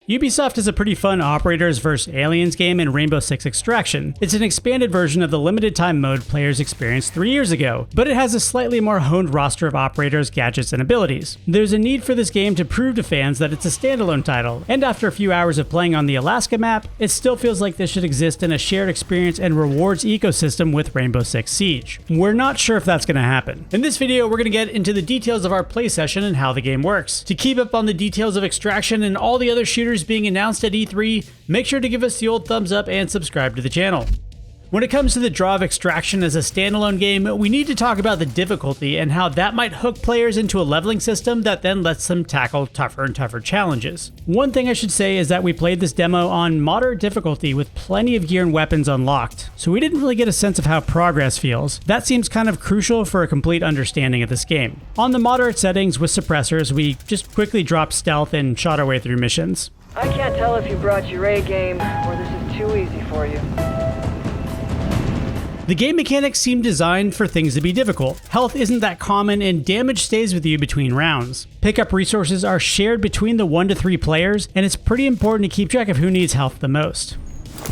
Ubisoft has a pretty fun Operators vs. Aliens game in Rainbow Six Extraction. It's an expanded version of the limited time mode players experienced 3 years ago, but it has a slightly more honed roster of operators, gadgets, and abilities. There's a need for this game to prove to fans that it's a standalone title, and after a few hours of playing on the Alaska map, it still feels like this should exist in a shared experience and rewards ecosystem with Rainbow Six Siege. We're not sure if that's going to happen. In this video, we're going to get into the details of our play session and how the game works. To keep up on the details of Extraction and all the other shooters being announced at E3, make sure to give us the old thumbs up and subscribe to the channel. When it comes to the draw of Extraction as a standalone game, we need to talk about the difficulty and how that might hook players into a leveling system that then lets them tackle tougher and tougher challenges. One thing I should say is that we played this demo on moderate difficulty with plenty of gear and weapons unlocked, so we didn't really get a sense of how progress feels. That seems kind of crucial for a complete understanding of this game. On the moderate settings with suppressors, we just quickly dropped stealth and shot our way through missions. I can't tell if you brought your A game or this is too easy for you. The game mechanics seem designed for things to be difficult. Health isn't that common and damage stays with you between rounds. Pickup resources are shared between the 1 to 3 players, and it's pretty important to keep track of who needs health the most.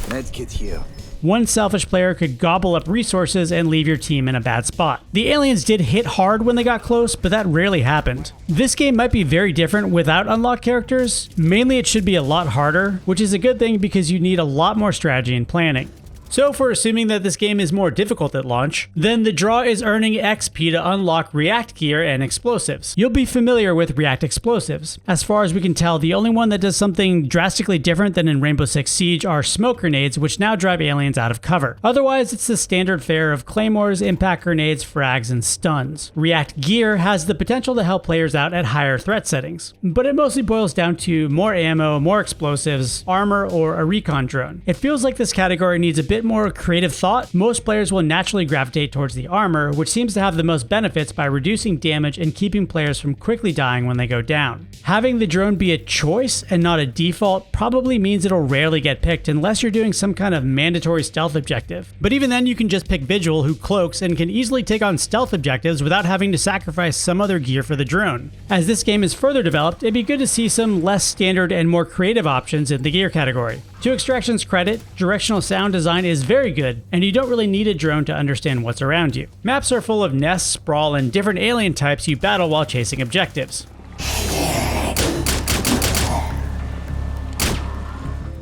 Medkit here. One selfish player could gobble up resources and leave your team in a bad spot. The aliens did hit hard when they got close, but that rarely happened. This game might be very different without unlocked characters. Mainly it should be a lot harder, which is a good thing because you need a lot more strategy and planning. So if we're assuming that this game is more difficult at launch, then the draw is earning XP to unlock React gear and explosives. You'll be familiar with React explosives. As far as we can tell, the only one that does something drastically different than in Rainbow Six Siege are smoke grenades, which now drive aliens out of cover. Otherwise, it's the standard fare of claymores, impact grenades, frags, and stuns. React gear has the potential to help players out at higher threat settings, but it mostly boils down to more ammo, more explosives, armor, or a recon drone. It feels like this category needs a bit more creative thought. Most players will naturally gravitate towards the armor, which seems to have the most benefits by reducing damage and keeping players from quickly dying when they go down. Having the drone be a choice and not a default probably means it'll rarely get picked unless you're doing some kind of mandatory stealth objective. But even then, you can just pick Vigil, who cloaks and can easily take on stealth objectives without having to sacrifice some other gear for the drone. As this game is further developed, it'd be good to see some less standard and more creative options in the gear category. To Extraction's credit, directional sound design is very good, and you don't really need a drone to understand what's around you. Maps are full of nests, sprawl, and different alien types you battle while chasing objectives.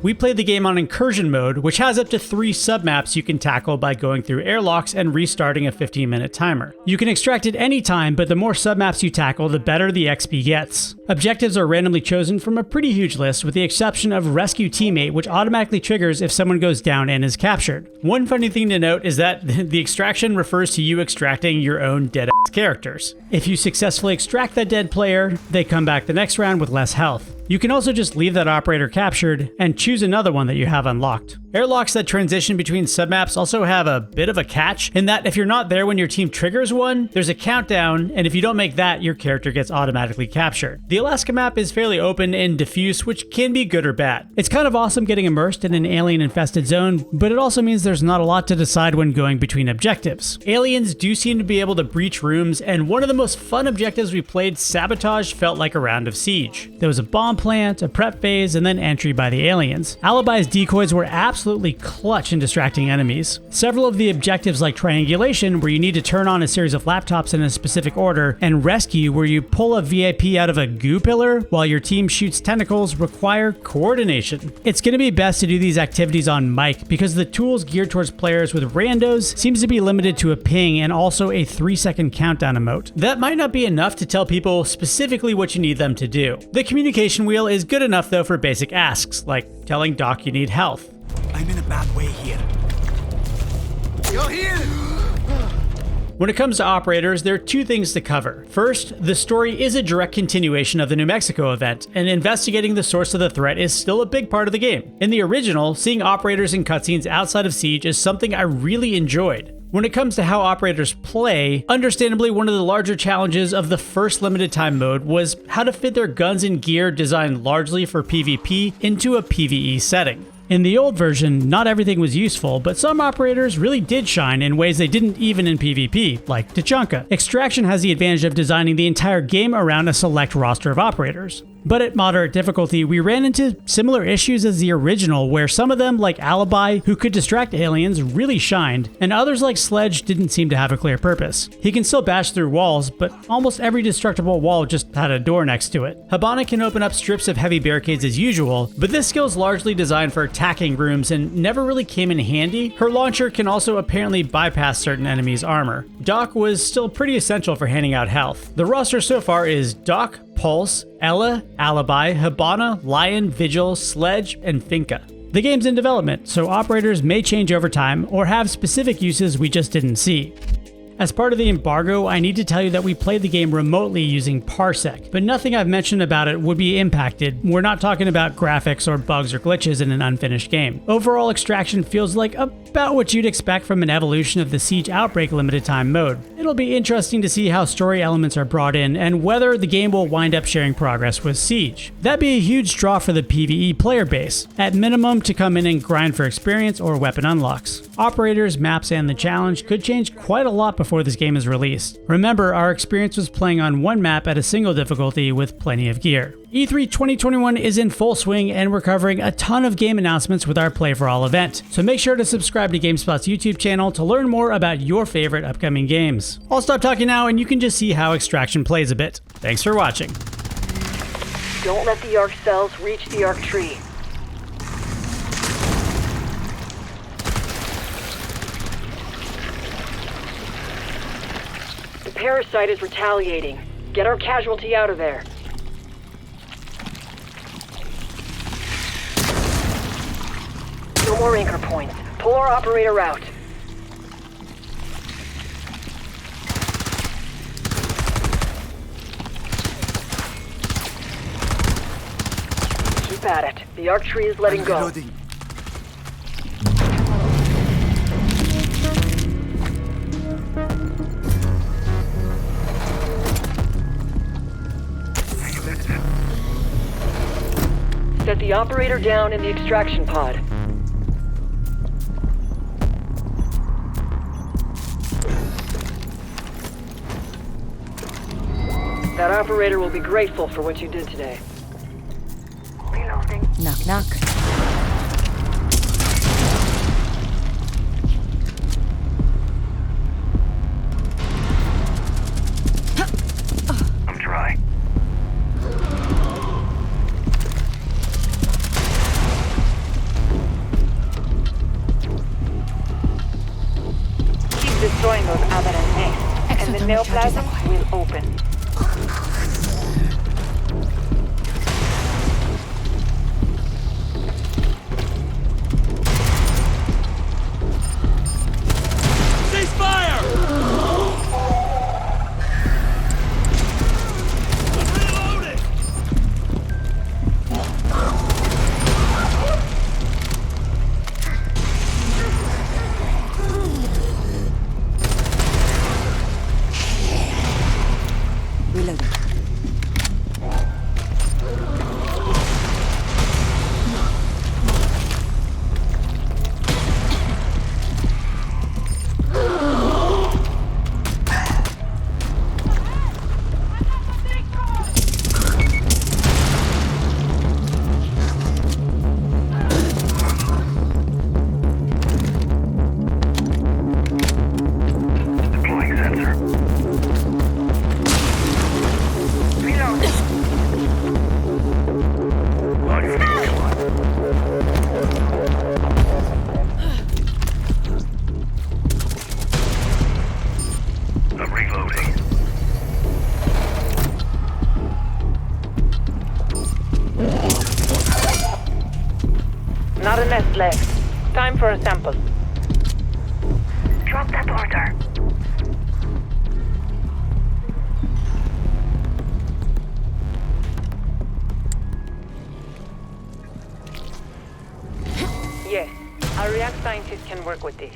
We played the game on Incursion mode, which has up to 3 submaps you can tackle by going through airlocks and restarting a 15-minute timer. You can extract at any time, but the more submaps you tackle, the better the XP gets. Objectives are randomly chosen from a pretty huge list, with the exception of Rescue Teammate, which automatically triggers if someone goes down and is captured. One funny thing to note is that the extraction refers to you extracting your own dead-ass characters. If you successfully extract that dead player, they come back the next round with less health. You can also just leave that operator captured and choose another one that you have unlocked. Airlocks that transition between submaps also have a bit of a catch in that if you're not there when your team triggers one, there's a countdown, and if you don't make that, your character gets automatically captured. The Alaska map is fairly open and diffuse, which can be good or bad. It's kind of awesome getting immersed in an alien-infested zone, but it also means there's not a lot to decide when going between objectives. Aliens do seem to be able to breach rooms, and one of the most fun objectives we played, Sabotage, felt like a round of Siege. There was a bomb plant, a prep phase, and then entry by the aliens. Alibi's decoys were absolutely clutch in distracting enemies. Several of the objectives like Triangulation, where you need to turn on a series of laptops in a specific order, and Rescue, where you pull a VIP out of a goo pillar while your team shoots tentacles, require coordination. It's going to be best to do these activities on mic because the tools geared towards players with randos seems to be limited to a ping and also a 3-second countdown emote. That might not be enough to tell people specifically what you need them to do. The communication wheel is good enough though for basic asks, like telling Doc you need health. I'm in a bad way here. You're here! When it comes to operators, there are 2 things to cover. First, the story is a direct continuation of the New Mexico event, and investigating the source of the threat is still a big part of the game. In the original, seeing operators in cutscenes outside of Siege is something I really enjoyed. When it comes to how operators play, understandably one of the larger challenges of the first limited time mode was how to fit their guns and gear designed largely for PvP into a PvE setting. In the old version, not everything was useful, but some operators really did shine in ways they didn't even in PvP, like Tachanka. Extraction has the advantage of designing the entire game around a select roster of operators. But at moderate difficulty, we ran into similar issues as the original, where some of them, like Alibi, who could distract aliens, really shined, and others like Sledge didn't seem to have a clear purpose. He can still bash through walls, but almost every destructible wall just had a door next to it. Hibana can open up strips of heavy barricades as usual, but this skill is largely designed for attacking rooms and never really came in handy. Her launcher can also apparently bypass certain enemies' armor. Doc was still pretty essential for handing out health. The roster so far is Doc, Pulse, Ella, Alibi, Hibana, Lion, Vigil, Sledge, and Finka. The game's in development, so operators may change over time or have specific uses we just didn't see. As part of the embargo, I need to tell you that we played the game remotely using Parsec, but nothing I've mentioned about it would be impacted. We're not talking about graphics or bugs or glitches in an unfinished game. Overall, extraction feels like about what you'd expect from an evolution of the Siege Outbreak limited time mode. It'll be interesting to see how story elements are brought in and whether the game will wind up sharing progress with Siege. That'd be a huge draw for the PvE player base, at minimum to come in and grind for experience or weapon unlocks. Operators, maps, and the challenge could change quite a lot before this game is released. Remember, our experience was playing on one map at a single difficulty with plenty of gear. E3 2021 is in full swing and we're covering a ton of game announcements with our Play for All event, so make sure to subscribe to GameSpot's YouTube channel to learn more about your favorite upcoming games. I'll stop talking now and you can just see how Extraction plays a bit. Thanks for watching. Don't let the arc cells reach the arc tree. The parasite is retaliating. Get our casualty out of there. No more anchor points. Pull our operator out. Keep at it. The arc tree is letting go. Reloading. Set the operator down in the extraction pod. That operator will be grateful for what you did today. Reloading. Knock, knock. I'm dry. Keep destroying those aberrant nests, and the neoplasm will open. Not a nest left. Time for a sample. Drop that order. Yes, our React scientists can work with this.